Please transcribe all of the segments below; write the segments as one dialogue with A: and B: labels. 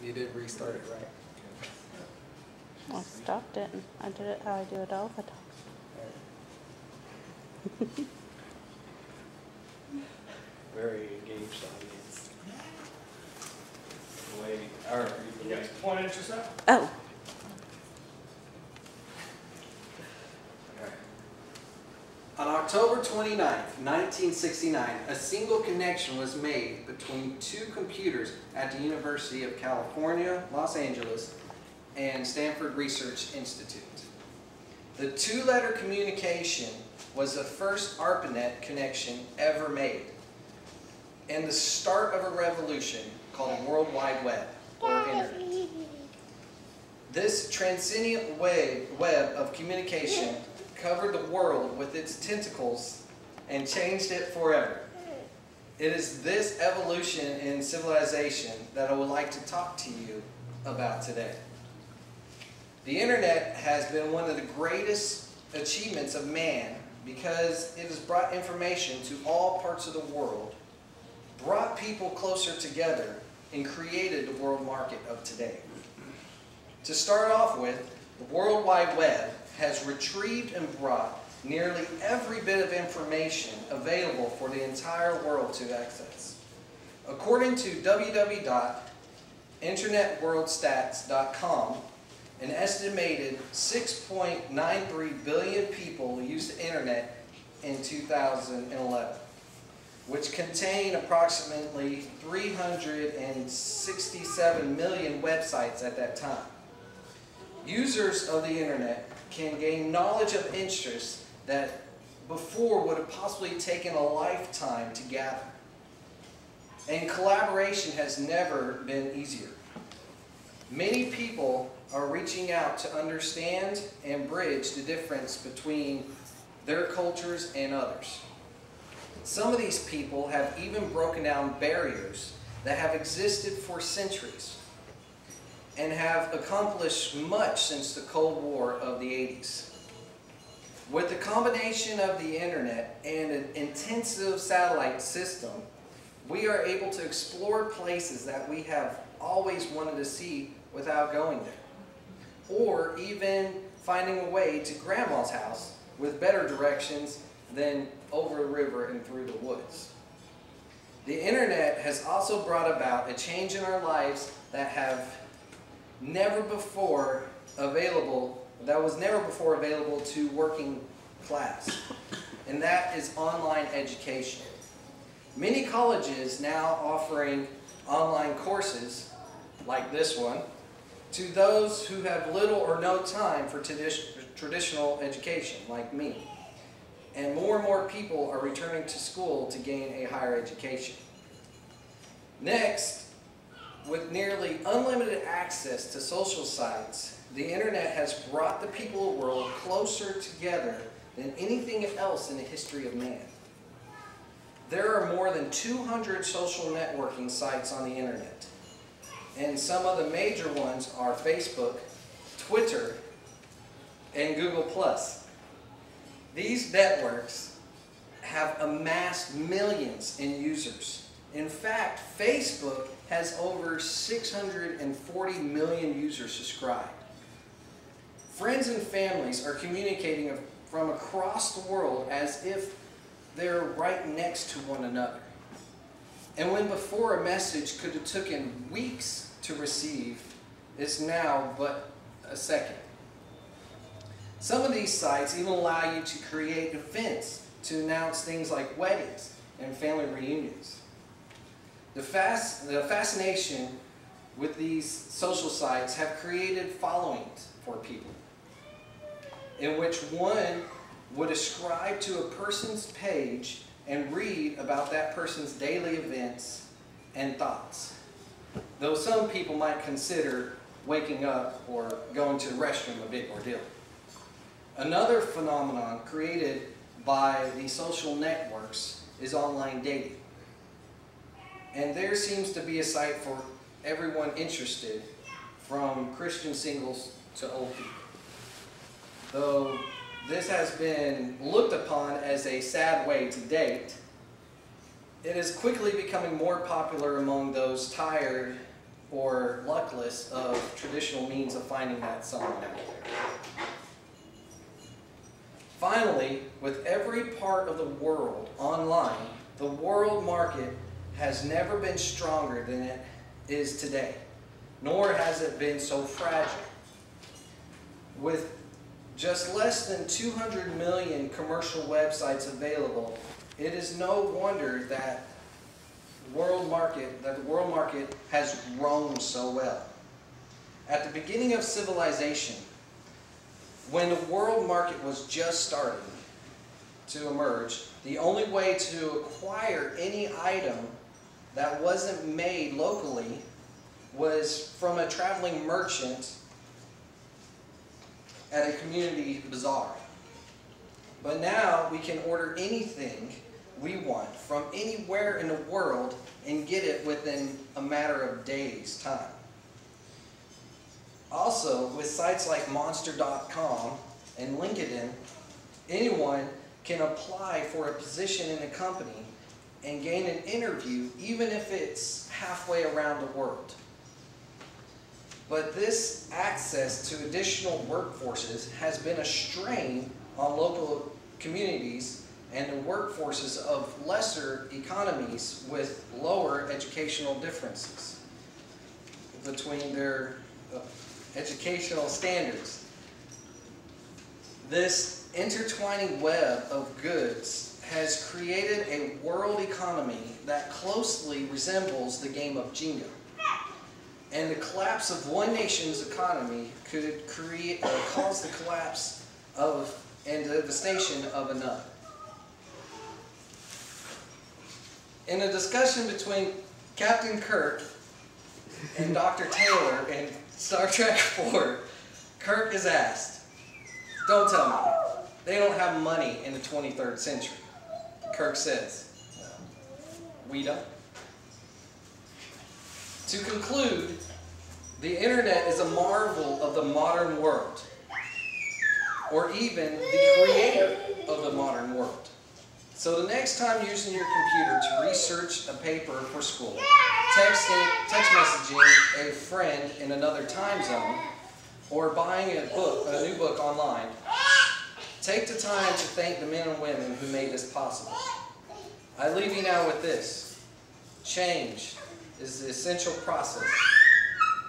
A: You did restart it, right?
B: I stopped it and I did it how I do it all the time.
A: Very engaged audience.
C: Wait, or you guys pointed at yourself?
B: Oh.
D: On October 29th, 1969, a single connection was made between two computers at the University of California, Los Angeles, and Stanford Research Institute. The two-letter communication was the first ARPANET connection ever made, and the start of a revolution called the World Wide Web, or Internet. This transcendent web of communication covered the world with its tentacles and changed it forever. It is this evolution in civilization that I would like to talk to you about today. The Internet has been one of the greatest achievements of man because it has brought information to all parts of the world, brought people closer together, and created the world market of today. To start off with, the World Wide Web has retrieved and brought nearly every bit of information available for the entire world to access. According to www.internetworldstats.com, an estimated 6.93 billion people used the Internet in 2011, which contained approximately 367 million websites at that time. Users of the Internet can gain knowledge of interests that before would have possibly taken a lifetime to gather. And collaboration has never been easier. Many people are reaching out to understand and bridge the difference between their cultures and others. Some of these people have even broken down barriers that have existed for centuries and have accomplished much since the Cold War of the 80s. With the combination of the Internet and an intensive satellite system, we are able to explore places that we have always wanted to see without going there. Or even finding a way to Grandma's house with better directions than over the river and through the woods. The Internet has also brought about a change in our lives that was never before available to working class, and that is online education. Many colleges now offering online courses like this one to those who have little or no time for traditional education like me, and more people are returning to school to gain a higher education. Next, with nearly unlimited access to social sites, the Internet has brought the people of the world closer together than anything else in the history of man. There are more than 200 social networking sites on the Internet, and some of the major ones are Facebook, Twitter, and Google+. These networks have amassed millions in users. In fact, Facebook has over 640 million users subscribed. Friends and families are communicating from across the world as if they're right next to one another. And when before a message could have taken weeks to receive, it's now but a second. Some of these sites even allow you to create events to announce things like weddings and family reunions. The fascination with these social sites have created followings for people, in which one would ascribe to a person's page and read about that person's daily events and thoughts, though some people might consider waking up or going to the restroom a big ordeal. Another phenomenon created by the social networks is online dating. And there seems to be a site for everyone interested, from Christian singles to old people. Though this has been looked upon as a sad way to date, it is quickly becoming more popular among those tired or luckless of traditional means of finding that someone out there. Finally, with every part of the world online, the world market has never been stronger than it is today, nor has it been so fragile. With just less than 200 million commercial websites available, it is no wonder that the world market has grown so well. At the beginning of civilization, when the world market was just starting to emerge, the only way to acquire any item that wasn't made locally was from a traveling merchant at a community bazaar. But now we can order anything we want from anywhere in the world and get it within a matter of days' time. Also, with sites like Monster.com and LinkedIn, anyone can apply for a position in a company and gain an interview, even if it's halfway around the world. But this access to additional workforces has been a strain on local communities and the workforces of lesser economies with lower educational differences between their educational standards. This intertwining web of goods has created a world economy that closely resembles the game of Jenga. And the collapse of one nation's economy could cause the collapse and the devastation of another. In a discussion between Captain Kirk and Dr. Taylor in Star Trek IV, Kirk is asked, "Don't tell me, they don't have money in the 23rd century." Kirk says, "We don't." To conclude, the internet is a marvel of the modern world, or even the creator of the modern world. So the next time using your computer to research a paper for school, text messaging a friend in another time zone, or buying a new book online, take the time to thank the men and women who made this possible. I leave you now with this: change is the essential process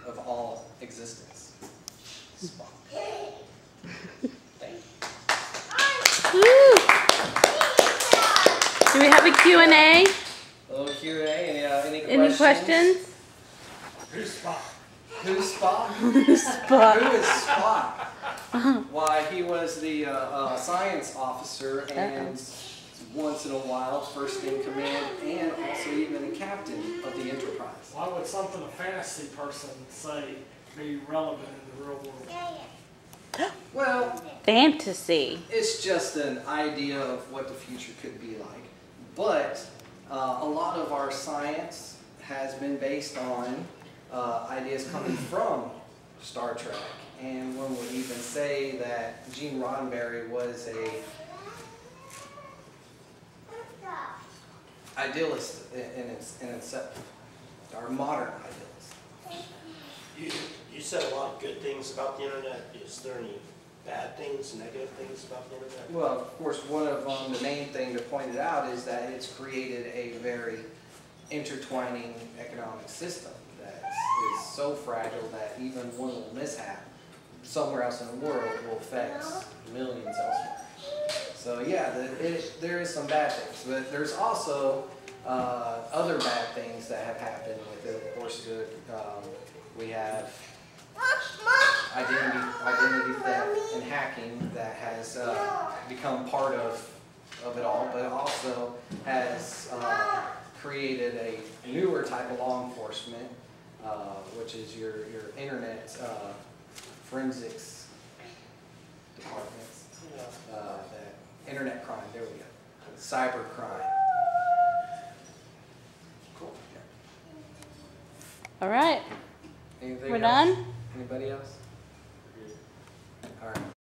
D: of all existence. Spot. Thank you.
B: Woo. Do we have a Q&A?
D: A little Q&A.
B: Any questions?
C: Who's Spock?
D: Who's Spock?
B: Spock.
D: Who is Spock? Why, he was the science officer and once in a while first in command and also even the captain of the Enterprise.
C: Why would something a fantasy person say be relevant in the real world?
D: Well,
B: Fantasy.
D: it's just an idea of what the future could be like. But a lot of our science has been based on ideas coming from Star Trek. And one would even say that Gene Roddenberry was a idealist in itself, our modern idealist.
E: You said a lot of good things about the internet. Is there any bad things, negative things about the internet?
D: Well, of course, one of them, the main thing to point it out is that it's created a very intertwining economic system that is so fragile that even one little mishap somewhere else in the world will affect millions elsewhere. So yeah, there is some bad things, but there's also other bad things that have happened with it. Of course, we have identity theft and hacking that has become part of it all, but it also has created a newer type of law enforcement, which is your internet forensics departments. Internet crime, there we go. Cyber crime. Cool.
B: All right.
D: Anything
B: We're
D: else?
B: done?
D: Anybody else?